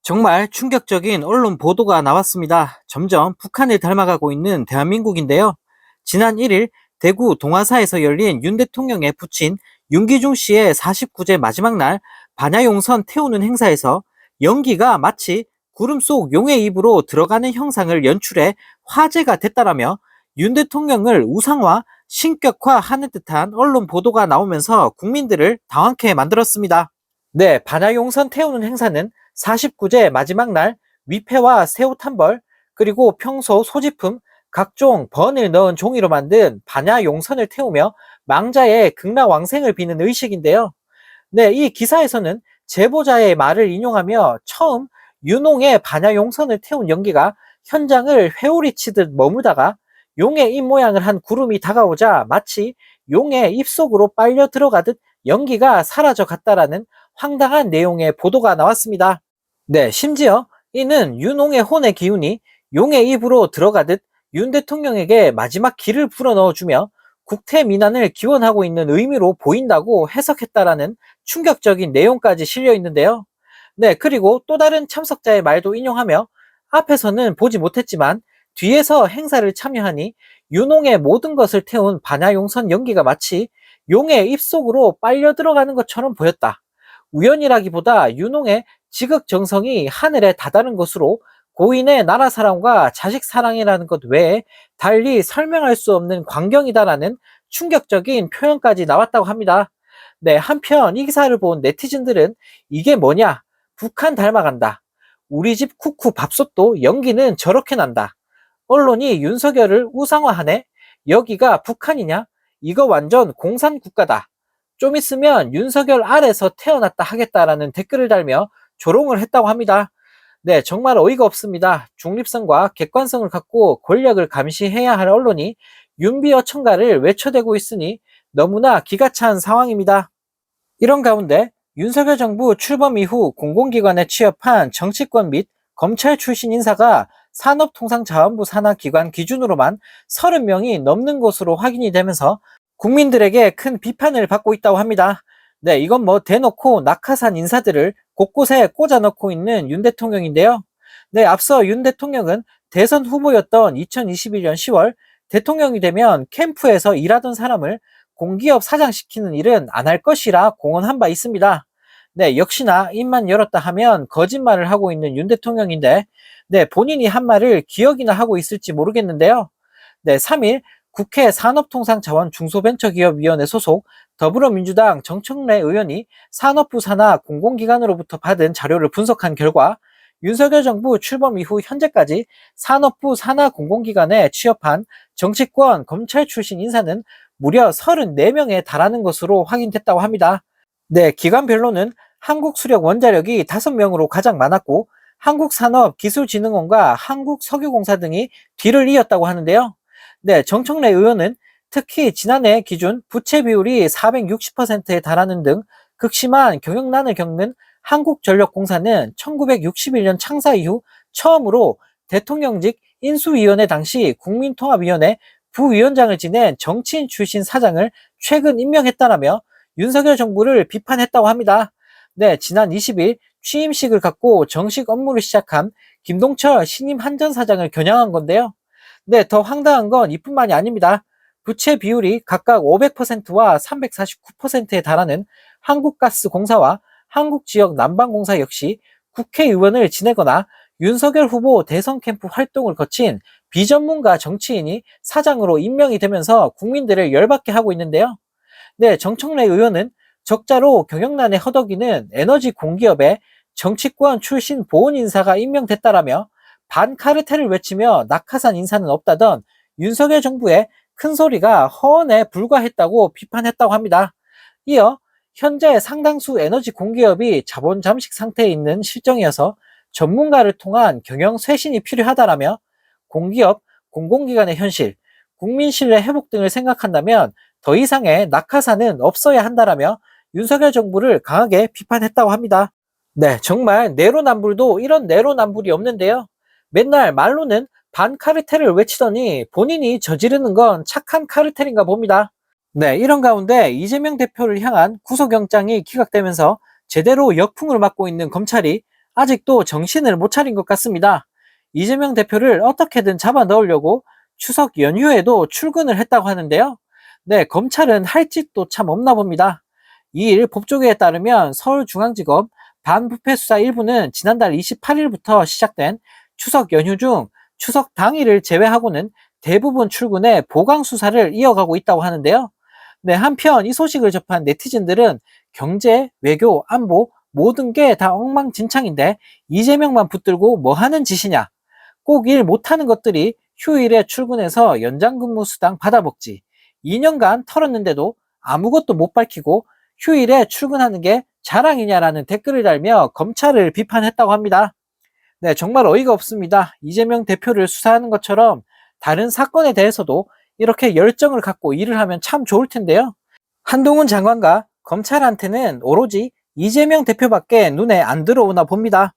정말 충격적인 언론 보도가 나왔습니다. 점점 북한을 닮아가고 있는 대한민국인데요. 지난 1일 대구 동아사에서 열린 윤 대통령의 부친 윤기중 씨의 49제 마지막 날 반야용선 태우는 행사에서 연기가 마치 구름 속 용의 입으로 들어가는 형상을 연출해 화제가 됐다라며 윤 대통령을 우상화, 신격화하는 듯한 언론 보도가 나오면서 국민들을 당황케 만들었습니다. 네, 반야용선 태우는 행사는 49제 마지막 날 위패와 새우탄벌 그리고 평소 소지품 각종 번을 넣은 종이로 만든 반야용선을 태우며 망자의 극락왕생을 비는 의식인데요. 네, 이 기사에서는 제보자의 말을 인용하며 처음 윤홍의 반야용선을 태운 연기가 현장을 회오리 치듯 머무다가 용의 입 모양을 한 구름이 다가오자 마치 용의 입속으로 빨려 들어가듯 연기가 사라져 갔다라는 황당한 내용의 보도가 나왔습니다. 네, 심지어 이는 윤홍의 혼의 기운이 용의 입으로 들어가듯 윤 대통령에게 마지막 기를 불어넣어주며 국태 민안을 기원하고 있는 의미로 보인다고 해석했다라는 충격적인 내용까지 실려 있는데요. 네, 그리고 또 다른 참석자의 말도 인용하며 앞에서는 보지 못했지만 뒤에서 행사를 참여하니 윤홍의 모든 것을 태운 반야용선 연기가 마치 용의 입속으로 빨려 들어가는 것처럼 보였다. 우연이라기보다 윤홍의 지극정성이 하늘에 다다른 것으로 고인의 나라 사랑과 자식 사랑이라는 것 외에 달리 설명할 수 없는 광경이다라는 충격적인 표현까지 나왔다고 합니다. 네, 한편 이 기사를 본 네티즌들은 이게 뭐냐? 북한 닮아간다. 우리 집 쿠쿠 밥솥도 연기는 저렇게 난다. 언론이 윤석열을 우상화하네? 여기가 북한이냐? 이거 완전 공산국가다. 좀 있으면 윤석열 아래서 태어났다 하겠다라는 댓글을 달며 조롱을 했다고 합니다. 네, 정말 어이가 없습니다. 중립성과 객관성을 갖고 권력을 감시해야 할 언론이 윤비어 첨가를 외쳐대고 있으니 너무나 기가 찬 상황입니다. 이런 가운데 윤석열 정부 출범 이후 공공기관에 취업한 정치권 및 검찰 출신 인사가 산업통상자원부 산하 기관 기준으로만 30명이 넘는 것으로 확인이 되면서 국민들에게 큰 비판을 받고 있다고 합니다. 네, 이건 뭐 대놓고 낙하산 인사들을 곳곳에 꽂아 넣고 있는 윤 대통령인데요. 네, 앞서 윤 대통령은 대선 후보였던 2021년 10월 대통령이 되면 캠프에서 일하던 사람을 공기업 사장시키는 일은 안 할 것이라 공언한 바 있습니다. 네, 역시나 입만 열었다 하면 거짓말을 하고 있는 윤 대통령인데, 네, 본인이 한 말을 기억이나 하고 있을지 모르겠는데요. 네, 3일 국회 산업통상자원중소벤처기업위원회 소속 더불어민주당 정청래 의원이 산업부 산하 공공기관으로부터 받은 자료를 분석한 결과 윤석열 정부 출범 이후 현재까지 산업부 산하 공공기관에 취업한 정치권 검찰 출신 인사는 무려 34명에 달하는 것으로 확인됐다고 합니다. 네, 기관별로는 한국수력원자력이 5명으로 가장 많았고 한국산업기술진흥원과 한국석유공사 등이 뒤를 이었다고 하는데요. 네, 정청래 의원은 특히 지난해 기준 부채 비율이 460%에 달하는 등 극심한 경영난을 겪는 한국전력공사는 1961년 창사 이후 처음으로 대통령직 인수위원회 당시 국민통합위원회 부위원장을 지낸 정치인 출신 사장을 최근 임명했다라며 윤석열 정부를 비판했다고 합니다. 네, 지난 20일 취임식을 갖고 정식 업무를 시작한 김동철 신임 한전사장을 겨냥한 건데요. 네, 더 황당한 건 이뿐만이 아닙니다. 부채 비율이 각각 500%와 349%에 달하는 한국가스공사와 한국지역난방공사 역시 국회의원을 지내거나 윤석열 후보 대선 캠프 활동을 거친 비전문가 정치인이 사장으로 임명이 되면서 국민들을 열받게 하고 있는데요. 네, 정청래 의원은 적자로 경영난에 허덕이는 에너지 공기업에 정치권 출신 보훈 인사가 임명됐다라며 반카르텔을 외치며 낙하산 인사는 없다던 윤석열 정부의 큰 소리가 허언에 불과했다고 비판했다고 합니다. 이어 현재 상당수 에너지 공기업이 자본 잠식 상태에 있는 실정이어서 전문가를 통한 경영 쇄신이 필요하다라며 공기업, 공공기관의 현실, 국민 신뢰 회복 등을 생각한다면 더 이상의 낙하산은 없어야 한다라며 윤석열 정부를 강하게 비판했다고 합니다. 네, 정말 내로남불도 이런 내로남불이 없는데요. 맨날 말로는 반카르텔을 외치더니 본인이 저지르는 건 착한 카르텔인가 봅니다. 네, 이런 가운데 이재명 대표를 향한 구속영장이 기각되면서 제대로 역풍을 맞고 있는 검찰이 아직도 정신을 못 차린 것 같습니다. 이재명 대표를 어떻게든 잡아 넣으려고 추석 연휴에도 출근을 했다고 하는데요. 네, 검찰은 할 짓도 참 없나 봅니다. 이 일 법조계에 따르면 서울중앙지검 반부패 수사 1부는 지난달 28일부터 시작된 추석 연휴 중 추석 당일을 제외하고는 대부분 출근해 보강 수사를 이어가고 있다고 하는데요. 네, 한편 이 소식을 접한 네티즌들은 경제, 외교, 안보 모든 게 다 엉망진창인데 이재명만 붙들고 뭐 하는 짓이냐? 꼭 일 못하는 것들이 휴일에 출근해서 연장근무 수당 받아먹지. 2년간 털었는데도 아무것도 못 밝히고 휴일에 출근하는 게 자랑이냐라는 댓글을 달며 검찰을 비판했다고 합니다. 네, 정말 어이가 없습니다. 이재명 대표를 수사하는 것처럼 다른 사건에 대해서도 이렇게 열정을 갖고 일을 하면 참 좋을 텐데요. 한동훈 장관과 검찰한테는 오로지 이재명 대표밖에 눈에 안 들어오나 봅니다.